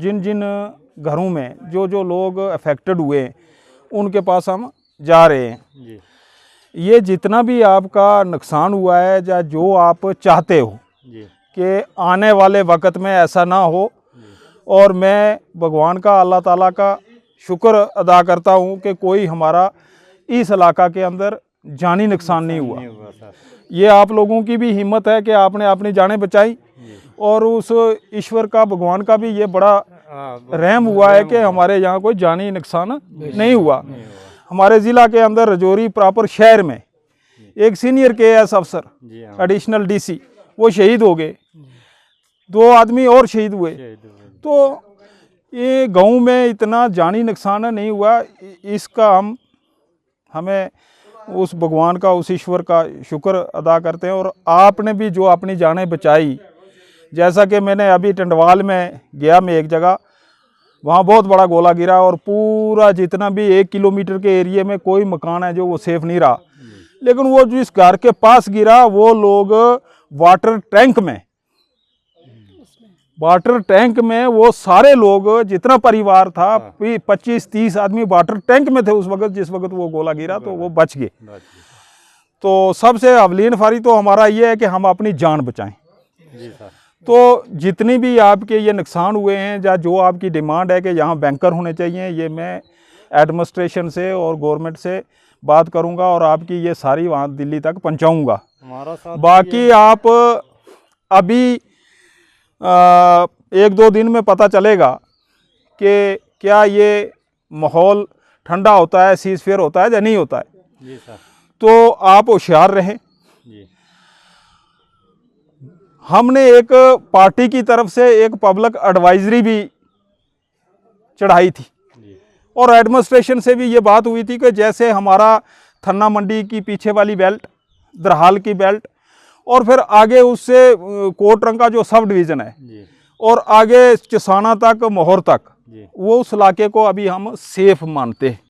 जिन जिन घरों में जो जो लोग अफेक्टेड हुए उनके पास हम जा रहे हैं जी। ये जितना भी आपका नुकसान हुआ है या जो आप चाहते हो जी। कि आने वाले वक्त में ऐसा ना हो, और मैं भगवान का, अल्लाह ताला का शुक्र अदा करता हूँ कि कोई हमारा इस इलाका के अंदर जानी नुकसान नहीं हुआ। सर। ये आप लोगों की भी हिम्मत है कि आपने अपनी जानें बचाई, और उस ईश्वर का, भगवान का भी ये बड़ा रहम हुआ है कि हमारे यहाँ कोई जानी नुकसान नहीं हुआ। हमारे ज़िला के अंदर रजौरी प्रॉपर शहर में एक सीनियर KAS अफसर एडिशनल DC वो शहीद हो गए, 2 आदमी और शहीद हुए। तो ये गांव में इतना जानी नुकसान नहीं हुआ, इसका हमें उस भगवान का, उस ईश्वर का शुक्र अदा करते हैं। और आपने भी जो अपनी जानें बचाई, जैसा कि मैंने अभी टंडवाल में गया, मैं एक जगह, वहाँ बहुत बड़ा गोला गिरा और पूरा जितना भी 1 किलोमीटर के एरिया में कोई मकान है जो वो सेफ नहीं रहा। लेकिन वो जिस घर के पास गिरा वो लोग वाटर टैंक में वो सारे लोग, जितना परिवार था 25-30 आदमी वाटर टैंक में थे उस वक्त, जिस वक्त वो गोला गिरा, तो वो बच गए। तो सबसे अवलीन फारी तो हमारा ये है कि हम अपनी जान बचाएं। जी सर। तो जितनी भी आपके ये नुकसान हुए हैं या जो आपकी डिमांड है कि यहाँ बैंकर होने चाहिए, ये मैं एडमिनिस्ट्रेशन से और गवर्नमेंट से बात करूँगा और आपकी ये सारी वहाँ दिल्ली तक पहुँचाऊँगा। बाकी आप अभी 1-2 दिन में पता चलेगा कि क्या ये माहौल ठंडा होता है, सीज़फायर होता है या नहीं होता है। जी सर। तो आप होशियार रहें। जी। हमने एक पार्टी की तरफ से एक पब्लिक एडवाइजरी भी चढ़ाई थी, और एडमिनिस्ट्रेशन से भी ये बात हुई थी कि जैसे हमारा थन्ना मंडी की पीछे वाली बेल्ट, दरहाल की बेल्ट, और फिर आगे उससे कोटरंग का जो सब डिवीज़न है, और आगे चसाना तक, मोहर तक, वो उस इलाके को अभी हम सेफ मानते हैं।